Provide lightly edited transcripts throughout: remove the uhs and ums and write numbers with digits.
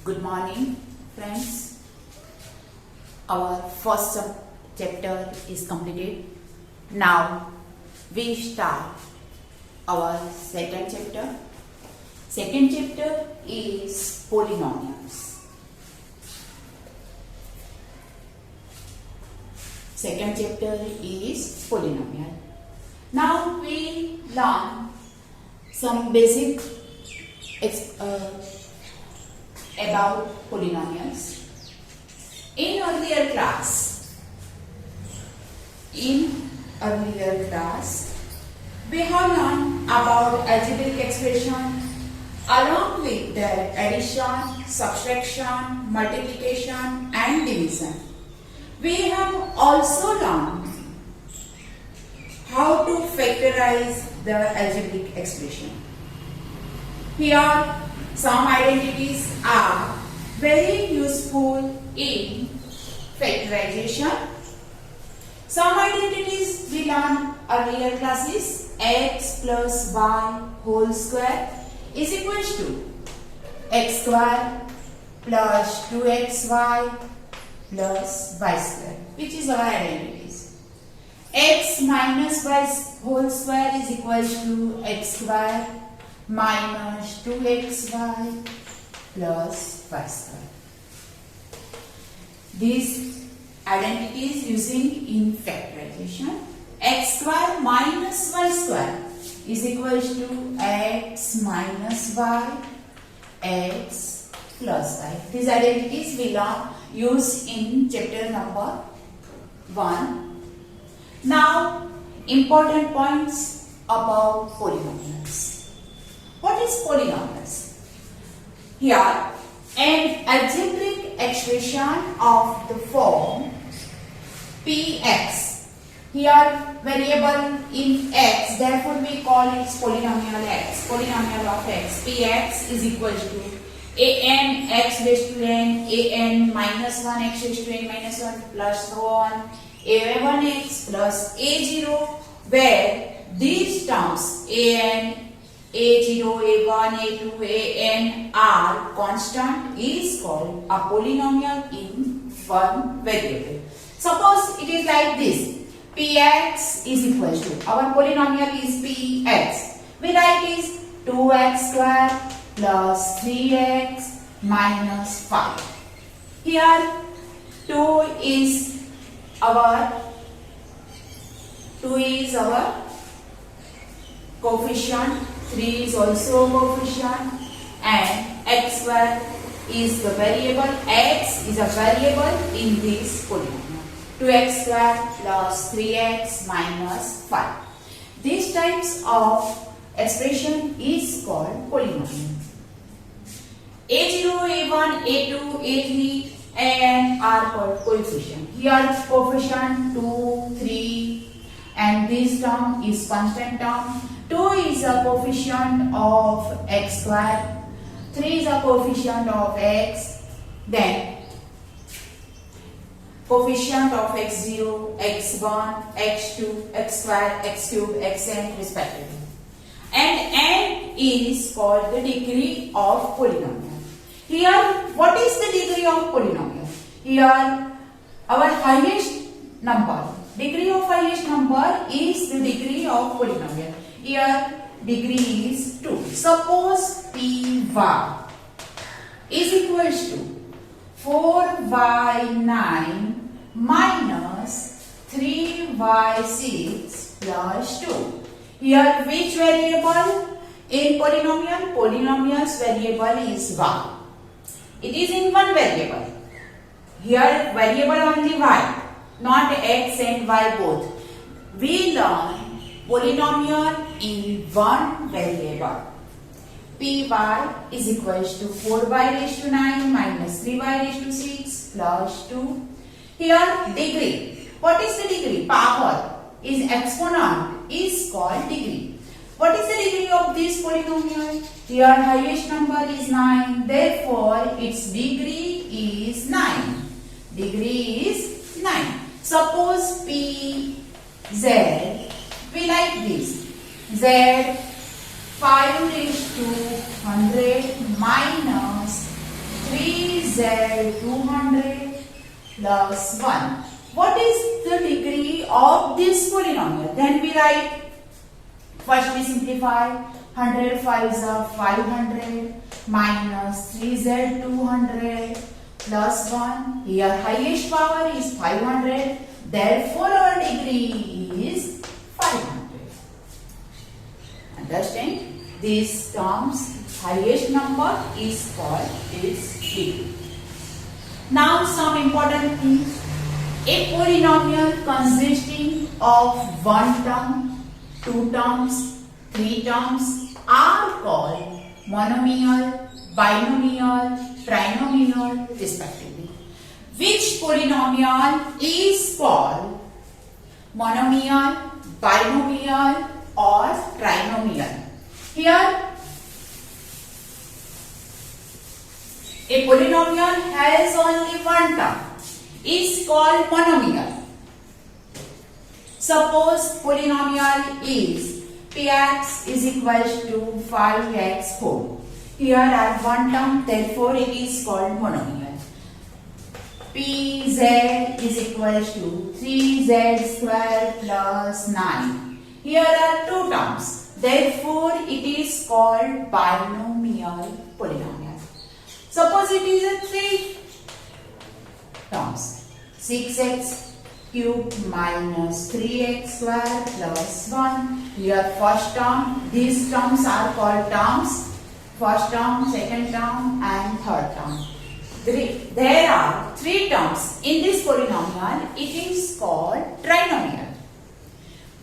Good morning, friends. Our first chapter is completed. Now we start our second chapter. Second chapter is polynomials. Second chapter is polynomial. Now we learn some basic about polynomials. In earlier class, we have learned about algebraic expression along with their addition, subtraction, multiplication and division. We have also learned how to factorize the algebraic expression. Here, some identities are very useful in factorization. Some identities we learned earlier classes. X plus y whole square is equals to x square plus 2xy plus y square, which is our identities. X minus y whole square is equals to x square minus 2xy plus y square. These identities using in factorization. X square minus y square is equals to x minus y, x plus y. These identities we will use in chapter number 1. Now, important points about polynomials. What is polynomials? Here, an algebraic expression of the form px. Here, variable in x, therefore we call it polynomial x. Polynomial of x. Px is equal to an x raised to n, an minus 1 x raised to n minus 1 plus so on, a1x plus a0, where these terms an, a0, a1, a2, an are constant is called a polynomial in one variable. Suppose it is like this. Px is equal to, our polynomial is px. We write is 2x square plus 3x minus 5. Here 2 is our coefficient, 3 is also coefficient, and x square is the variable. X is a variable in this polynomial. 2x square plus 3x minus 5. These types of expression is called polynomial. A0, A1, A2, A3 and are called coefficient. Here coefficient 2, 3 and this term is constant term. 2 is a coefficient of x square, 3 is a coefficient of x, then coefficient of x0, x1, x2, x square, x cube, xn respectively. And n is called the degree of polynomial. Here, what is the degree of polynomial? Here, our highest number, degree of highest number is the degree of polynomial. Here, degree is 2. Suppose py is equals to 4y9 minus 3y6 plus 2. Here, which variable in polynomial? Polynomial's variable is y. It is in one variable. Here variable only y, not x and y both. We learn polynomial in one variable. Py is equals to 4y raised to 9 minus 3y raised to 6 plus 2. Here degree. What is the degree? Power is exponent is called degree. What is the degree of this polynomial? Here highest number is 9. Therefore, its degree is 9. Degree is 9. Suppose Pz, we like this. Z 5 raised to 100 minus 3z200 plus 1. What is the degree of this polynomial? Then we write, first we simplify, 100 5s are 500 minus 3z200 plus 1. Here highest power is 500, therefore our degree is 500. Understand? These terms, highest number is called its degree. Now some important things. A polynomial consisting of one term, two terms, three terms are called monomial, binomial, trinomial respectively. Which polynomial is called monomial, binomial or trinomial? Here a polynomial has only one term is called monomial. Suppose polynomial is px is equals to 5x4. Here are one term, therefore it is called monomial. Pz is equals to 3z square plus 9. Here are two terms, therefore it is called binomial polynomial. Suppose it is a three terms, 6x cube minus 3x square plus 1. Here first term, these terms are called terms, first term, second term and third term. There are three terms in this polynomial, it is called trinomial.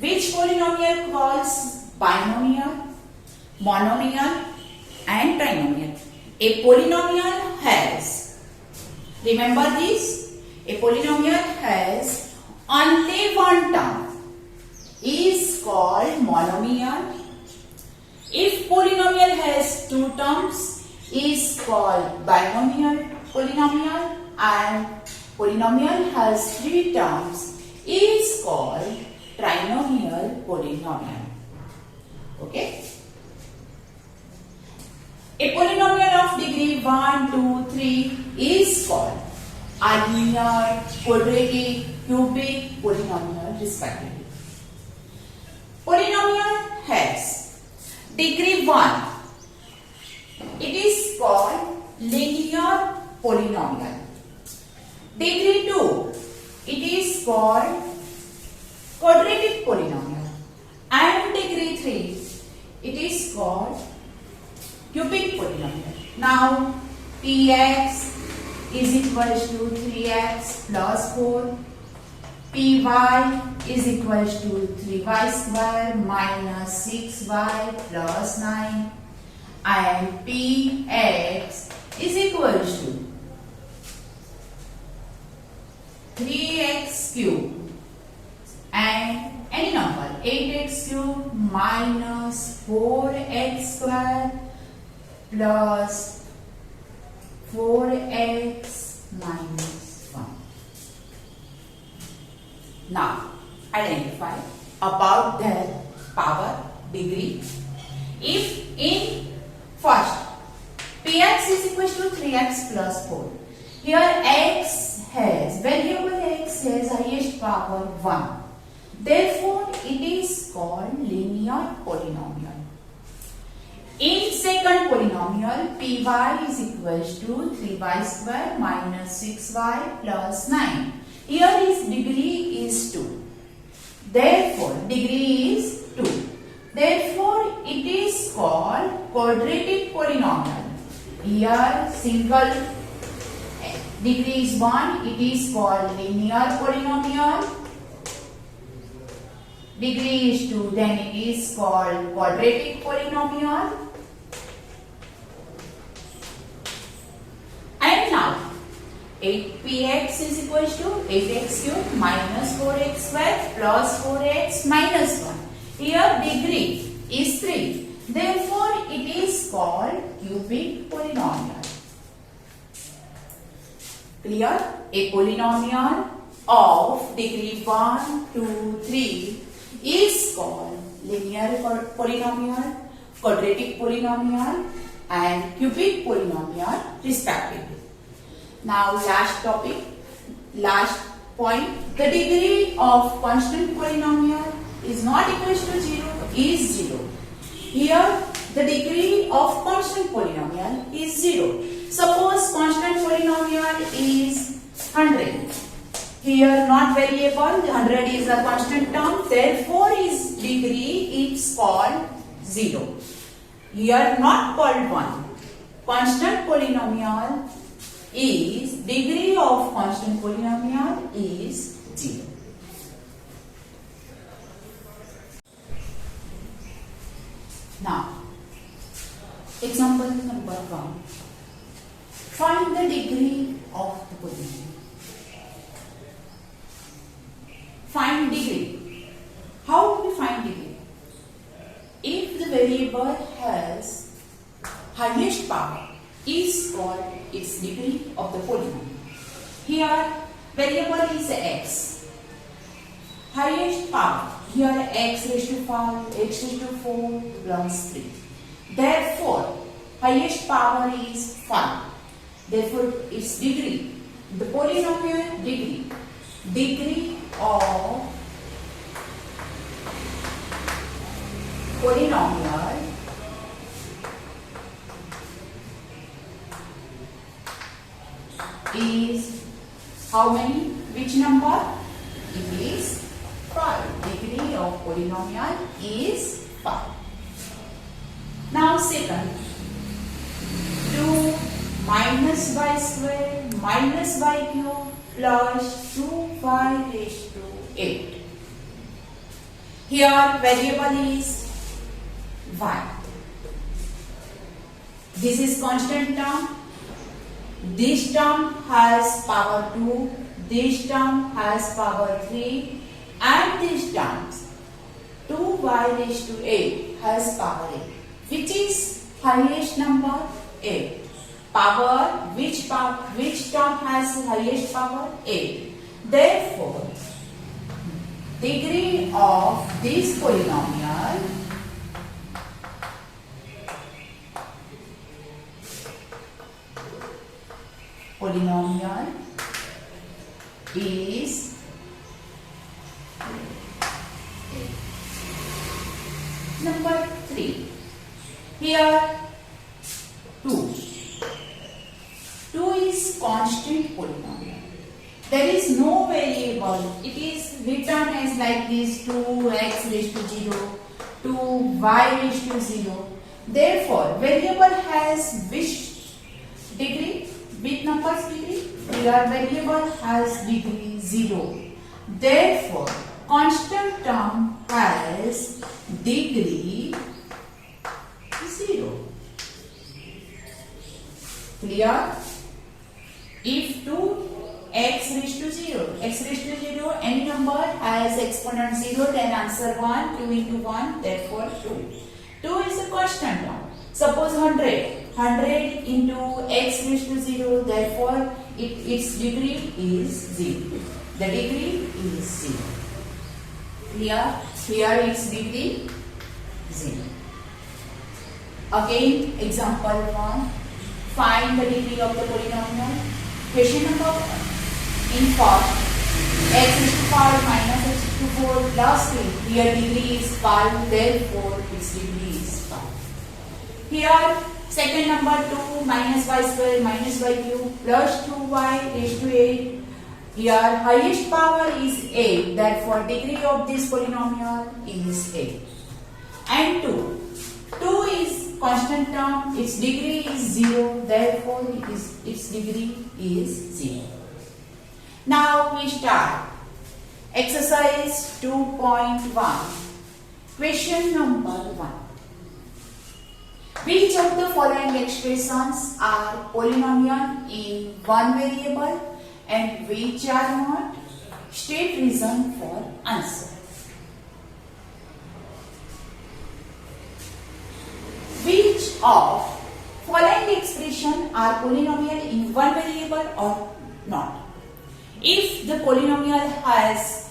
Which polynomial calls binomial, monomial and trinomial? A polynomial has, remember this, a polynomial has only one term is called monomial. If polynomial has two terms is called binomial polynomial, and polynomial has three terms is called trinomial polynomial. Okay? A polynomial of degree 1, 2, 3 is called linear, quadratic, cubic polynomial respectively. Polynomial has degree 1. It is called linear polynomial. Degree 2. It is called quadratic polynomial. And degree 3. It is called cubic polynomial. Now px is equals to 3x plus 4. Py is equals to 3y square minus 6y plus 9. And px is equals to 3x cube and any number 8x cube minus 4x square plus 4x minus 1. Now identify about their power degree. If in first px is equals to 3x plus 4, here x has, variable x has highest power 1. Therefore, it is called linear polynomial. In second polynomial, py is equals to 3y square minus 6y plus 9. Here is degree is 2. Therefore, degree is 2. Therefore, it is called quadratic polynomial. Here single degree is 1. It is called linear polynomial. Degree is 2. Then it is called quadratic polynomial. And now 8px is equals to 8x cube minus 4x square plus 4x minus 1. Here degree is 3. Therefore, it is called cubic polynomial. Clear? A polynomial of degree 1, 2, 3 is called linear polynomial, quadratic polynomial, and cubic polynomial respectively. Now last point, the degree of constant polynomial is not equal to 0 is 0. Here the degree of constant polynomial is 0. Suppose constant polynomial is 100. Here not variable, 100 is a constant term, therefore its degree is called 0. Here not called 1. Constant polynomial is, degree of constant polynomial is 0. Now, example number 1. Find the degree of the polynomial. Find degree. How do we find degree? If the variable has highest power is called its degree of the polynomial. Here variable is x. Highest power. Here x raised to 5, x raised to 4 plus 3. Therefore, highest power is 5. Therefore, its degree, the polynomial degree of polynomial is how many? Which number? It is 5. Degree of polynomial is 5. Now second, 2 minus y square minus y cube plus 2y raised to 8. Here variable is y. This is constant term. This term has power 2, this term has power 3, and this term 2y raised to 8 has power 8. Which is highest number? 8. Power, which term has highest power? 8. Therefore, degree of this polynomial is number 3. Here 2. 2 is constant polynomial. There is no variable. It is written as like this: 2x raised to 0, 2y raised to 0. Therefore, variable has which degree? Which number's degree? Here variable has degree 0. Therefore, constant term has degree 0. Clear? If 2x raised to 0, x raised to 0, any number has exponent 0, then answer 1, 2 into 1, therefore 2. 2 is a constant term. Suppose 100 into x raised to 0, therefore its degree is 0. The degree is 0. Clear? Here its degree 0. Again, example 1. Find the degree of the polynomial. Question number 1. In first, x raised to 5 minus x raised to 4 plus 3. Here degree is 5, therefore its degree is 5. Here second number 2 minus y square minus y cube plus 2y raised to 8. Here highest power is 8, therefore degree of this polynomial is 8. And 2 is constant term, its degree is 0, therefore its degree is 0. Now we start exercise 2.1. Question number 1. Which of the following expressions are polynomial in one variable and which are not? State reason for answer. Which of following expression are polynomial in one variable or not? If the polynomial has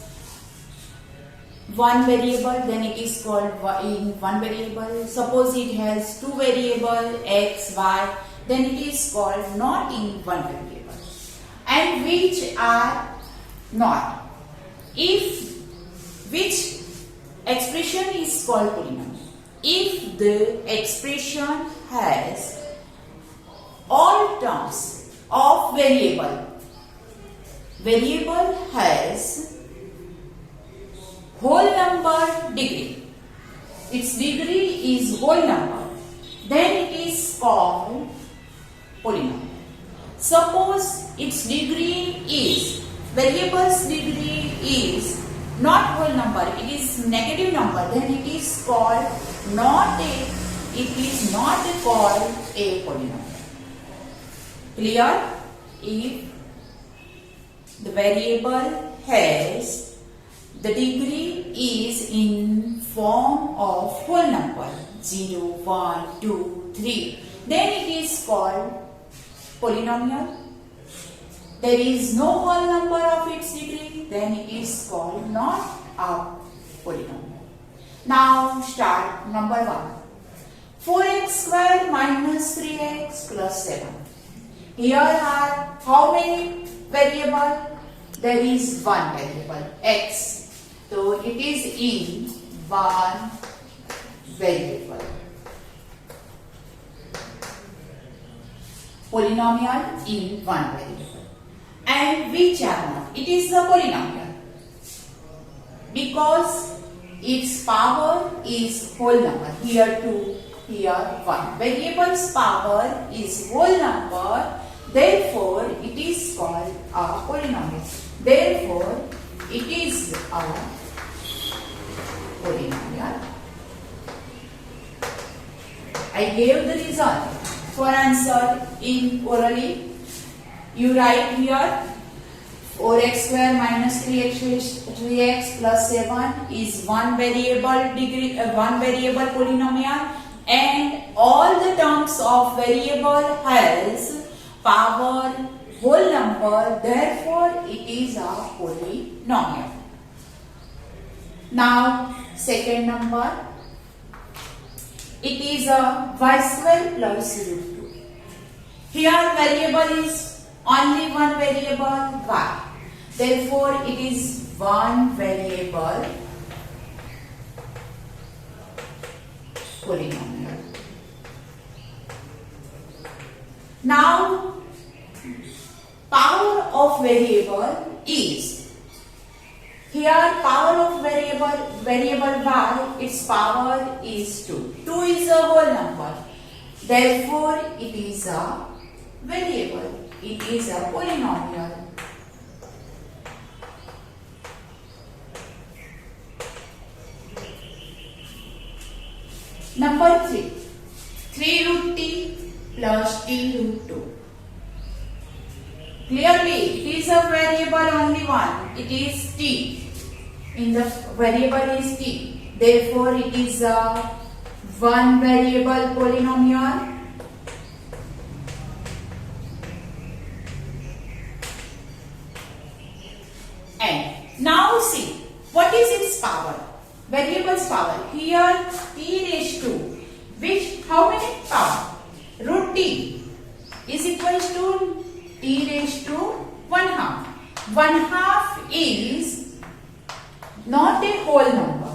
one variable, then it is called in one variable. Suppose it has two variable x, y, then it is called not in one variable. And which are not. If which expression is called polynomial? If the expression has all terms of variable has whole number degree, its degree is whole number, then it is called polynomial. Suppose its degree is, variable's degree is not whole number, it is negative number, then it is called not called a polynomial. Clear? If the variable has, the degree is in form of whole number 0, 1, 2, 3, then it is called polynomial. There is no whole number of its degree, then it is called not a polynomial. Now start number 1. 4x square minus 3x plus 7. Here are how many variable? There is one variable x. So it is in one variable. Polynomial in one variable. And which are not? It is a polynomial because its power is whole number. Here 2, here 1. Variable's power is whole number. Therefore, it is called a polynomial. Therefore, it is a polynomial. I gave the result. For answer in orally, you write here 4x square minus 3x plus 7 is one variable degree, one variable polynomial, and all the terms of variable has power whole number, therefore it is a polynomial. Now second number, it is a y square plus root 2. Here variable is only one variable y, therefore it is one variable polynomial. Now power of variable is, here power of variable y, its power is 2. 2 is a whole number, therefore it is a variable, it is a polynomial. Number 3, 3 root t plus t root 2. Clearly, it is a variable only one. It is t. In the variable is t. Therefore, it is a one variable polynomial. And now see, what is its power? Variable's power. Here t raised to, which how many power? Root t is equal to t raised to 1/2. 1/2 is not a whole number.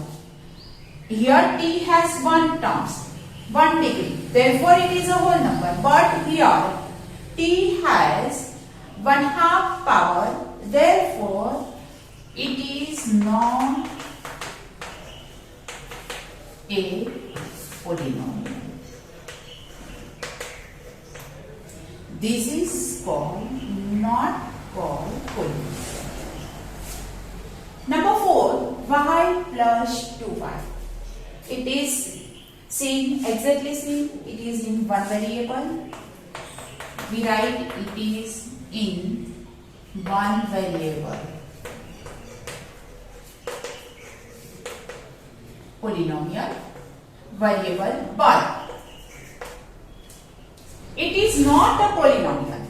Here t has one terms, one degree. Therefore it is a whole number. But here t has 1/2 power. Therefore it is not a polynomial. This is called not called polynomial. Number 4, y plus 2y. It is same, exactly same. It is in one variable. We write it is in one variable. Polynomial variable, but it is not a polynomial,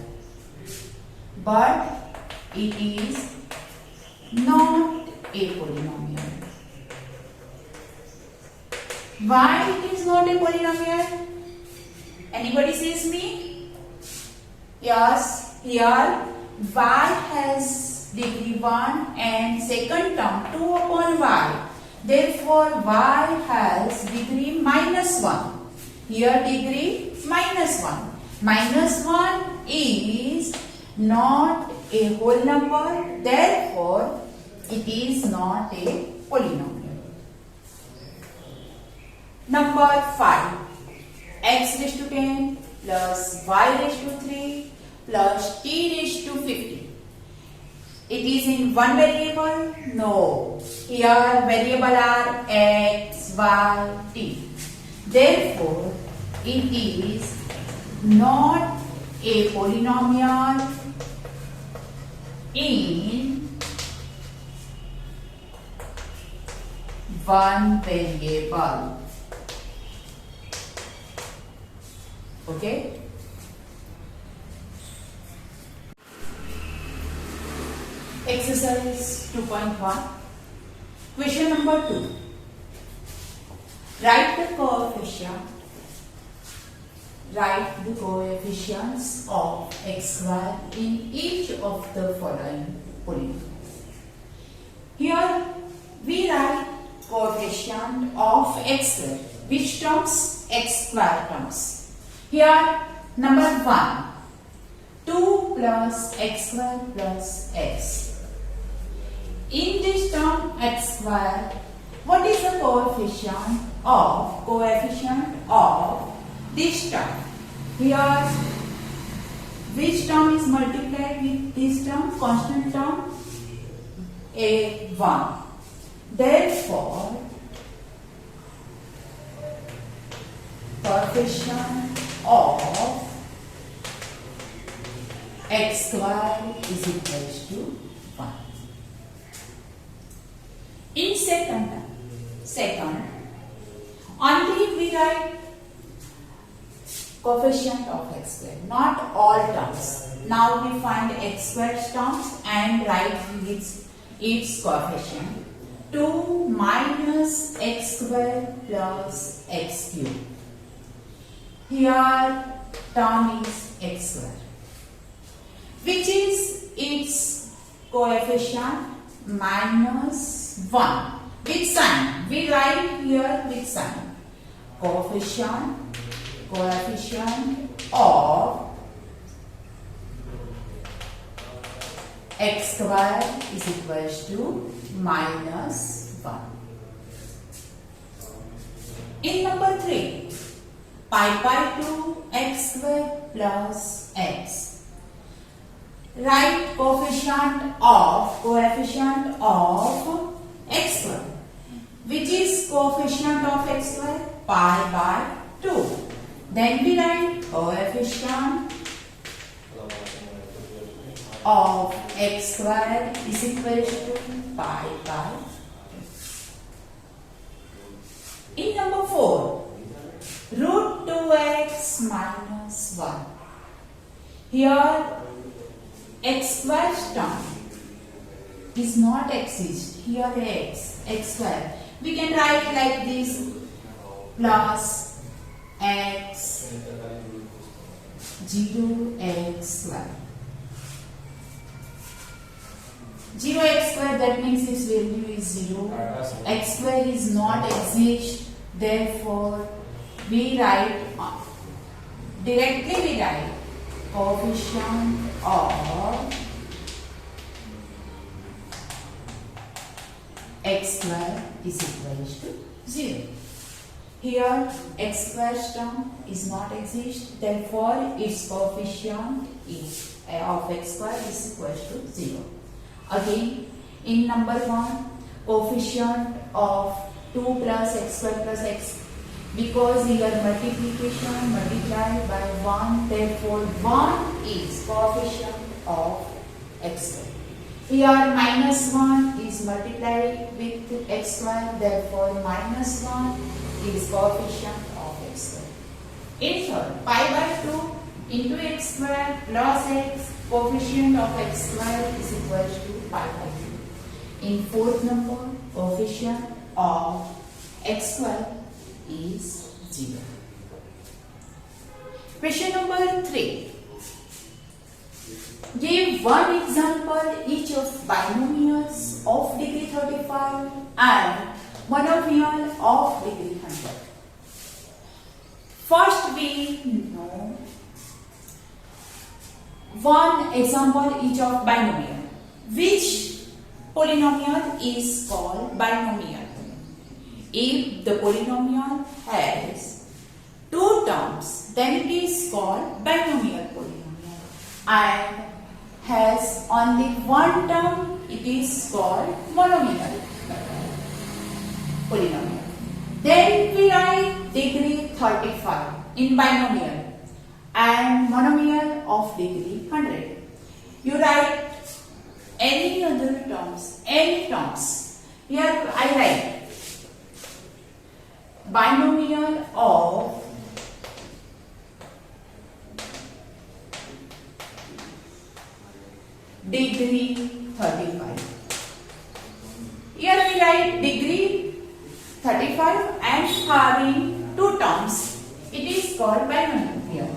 but it is not a polynomial. Why it is not a polynomial? Anybody says me? Yes, here y has degree 1 and second term 2 upon y. Therefore, y has degree -1. Here degree -1. -1 is not a whole number. Therefore, it is not a polynomial. Number 5. X raised to 10 plus y raised to 3 plus t raised to 50. It is in one variable? No. Here variable are x, y, t. Therefore, it is not a polynomial in one variable. Okay? Exercise 2.1. Question number 2. Write the coefficients of x square in each of the following polynomials. Here we write coefficient of x square. Which terms? X square terms. Here number 1. 2 plus x square plus x. In this term x square, what is the coefficient of this term? Here, which term is multiplied with this term? Constant term? A1. Therefore, coefficient of x square is equal to 1. In second, only we write coefficient of x square, not all terms. Now we find x square terms and write its coefficient. 2 minus x square plus x cube. Here term is x square. Which is its coefficient? -1. With sign. We write here with sign. Coefficient of x square is equal to -1. In number 3, pi by 2 x square plus x. Write coefficient of x square. Which is coefficient of x square? Pi by 2. Then we write coefficient of x square is equal to pi by 2. In number 4, root 2x minus 1. Here x square term is not exist. Here x square. We can write like this, plus x 0x square. 0x square, that means its value is 0. X square is not exist. Therefore, we write coefficient of x square is equal to 0. Here x square term is not exist. Therefore, its coefficient of x square is equal to 0. Again, in number 1, coefficient of 2 plus x square plus x. Because here multiplication multiplied by 1, therefore 1 is coefficient of x square. Here -1 is multiplied with x square, therefore -1 is coefficient of x square. In third, pi by 2 into x square plus x, coefficient of x square is equal to pi by 2. In fourth number, coefficient of x square is 0. Question number 3. Give one example each of binomials of degree 35 and monomial of degree 100. First we know one example each of binomial. Which polynomial is called binomial? If the polynomial has two terms, then it is called binomial polynomial, and has only one term, it is called monomial polynomial. Then we write degree 35 in binomial and monomial of degree 100. You write any other terms, any terms. Here I write binomial of degree 35. Here we write degree 35 and having two terms. It is called binomial.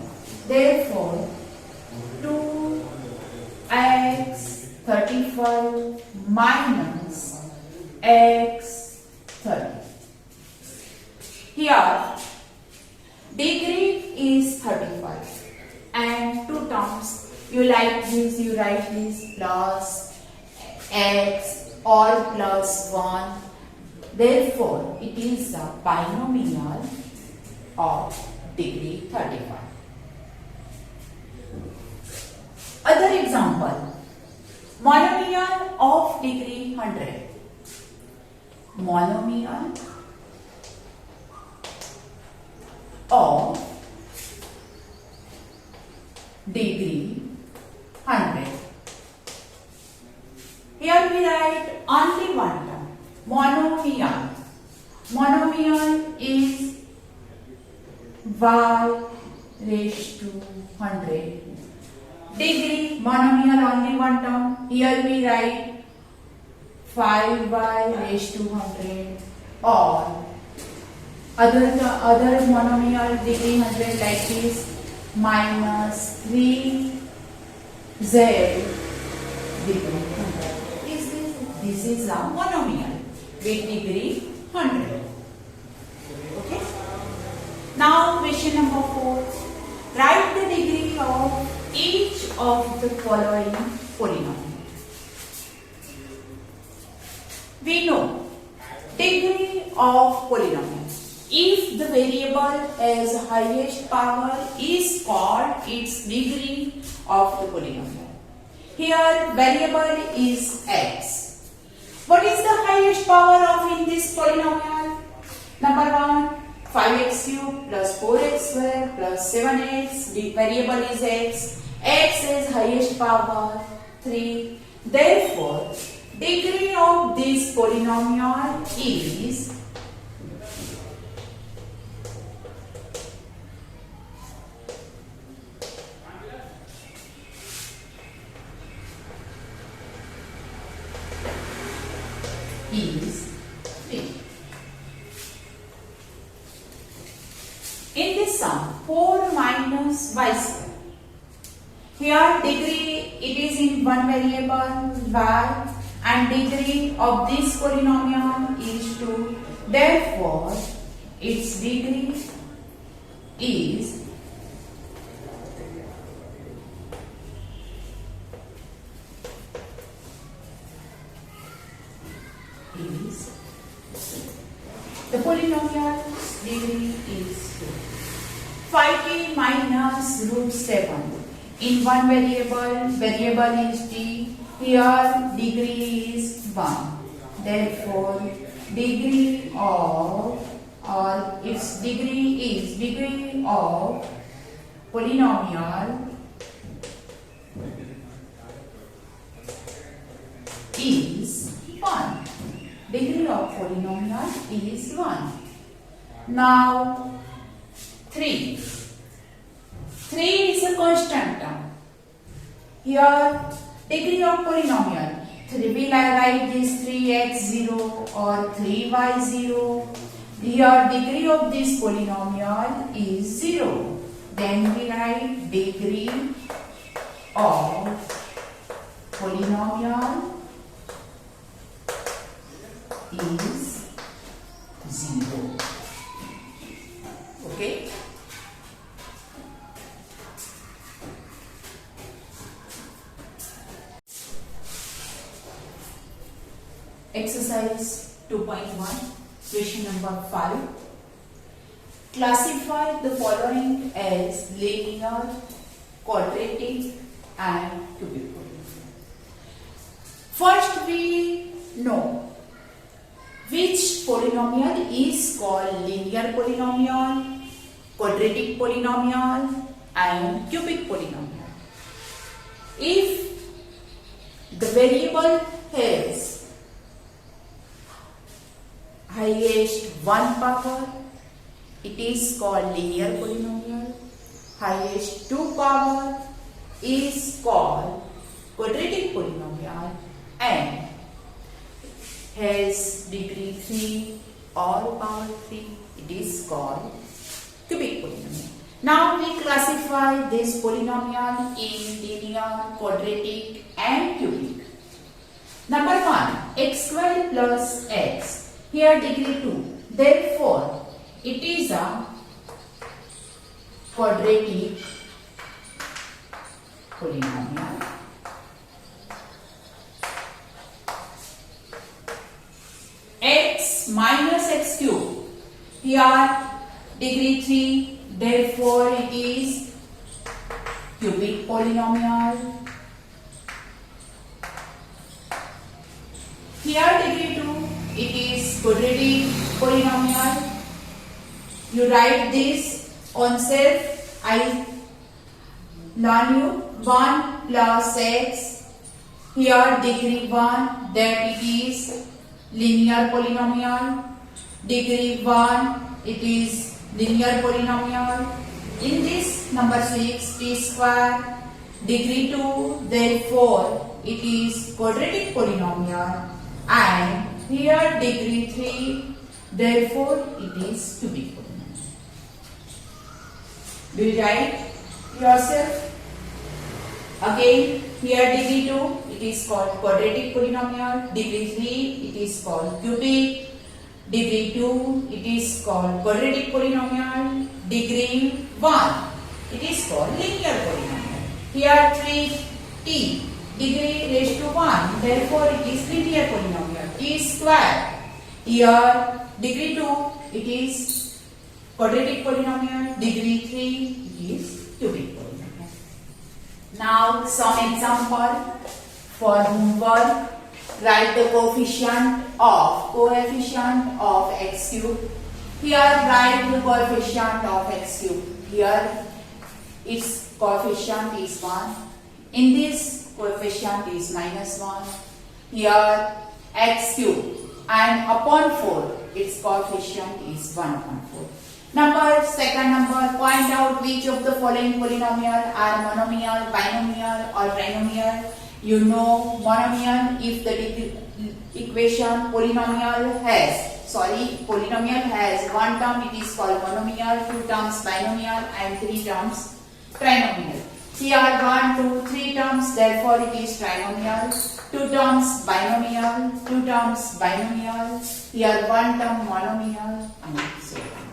Therefore, 2x 35 minus x 30. Here, degree is 35 and two terms. You write this plus x all plus 1. Therefore, it is a binomial of degree 35. Other example, monomial of degree 100. Monomial of degree 100. Here we write only one term, monomial. Monomial is y raised to 100. Degree, monomial only one term. Here we write 5y raised to 100, or other monomial degree 100 like this, minus 3z degree 100. This is a monomial with degree 100. Okay. Now question number 4. Write the degree of each of the following polynomial. We know degree of polynomial. If the variable has highest power is called its degree of the polynomial. Here variable is x. What is the highest power of in this polynomial? Number 1, 5x cubed plus 4x square plus 7x. The variable is x. X is highest power 3. Therefore, degree of this polynomial is is 3. In this sum, 4 minus y square. Here degree, it is in one variable y, and degree of this polynomial is 2. Therefore, its degree is the polynomial degree is 2. 5t minus root 7. In one variable is t. Here degree is 1. Therefore, degree of, or its degree is degree of polynomial is 1. Degree of polynomial is 1. Now 3. 3 is a constant term. Here degree of polynomial. 3 will I write this 3x0 or 3y0. Here degree of this polynomial is 0. Then we write degree of polynomial is 0. Okay. Exercise 2.1, question number 5. Classify the following as linear, quadratic and cubic polynomial. First we know which polynomial is called linear polynomial, quadratic polynomial and cubic polynomial. If the variable has highest one power, it is called linear polynomial. Highest two power is called quadratic polynomial, and has degree 3 or power 3, it is called cubic polynomial. Now we classify this polynomial in linear, quadratic and cubic. Number 1, x squared plus x. Here degree 2. Therefore, it is a quadratic polynomial. X minus x cube. Here degree 3. Therefore, it is cubic polynomial. Here degree 2. It is quadratic polynomial. You write this on self. I learn you 1 plus x. Here degree 1, that it is linear polynomial. Degree 1, it is linear polynomial. In this number 6, t square. Degree 2, therefore it is quadratic polynomial. And here degree 3, therefore it is cubic polynomial. Do you write yourself? Again, here degree 2, it is called quadratic polynomial. Degree 3, it is called cubic. Degree 2, it is called quadratic polynomial. Degree 1, it is called linear polynomial. Here 3t. Degree raised to 1, therefore it is linear polynomial. T square. Here degree 2, it is quadratic polynomial. Degree 3, it is cubic polynomial. Now some example for homework. Write the coefficient of x cube. Here write the coefficient of x cube. Here its coefficient is 1. In this coefficient is -1. Here x cube, and upon 4 its coefficient is 1/4. Second number, point out which of the following polynomial are monomial, binomial or trinomial. You know monomial if the polynomial has one term, it is called monomial, two terms binomial and three terms trinomial. Here 1, 2, 3 terms, therefore it is trinomial. 2 terms binomial, 2 terms binomial. Here 1 term monomial, and so on.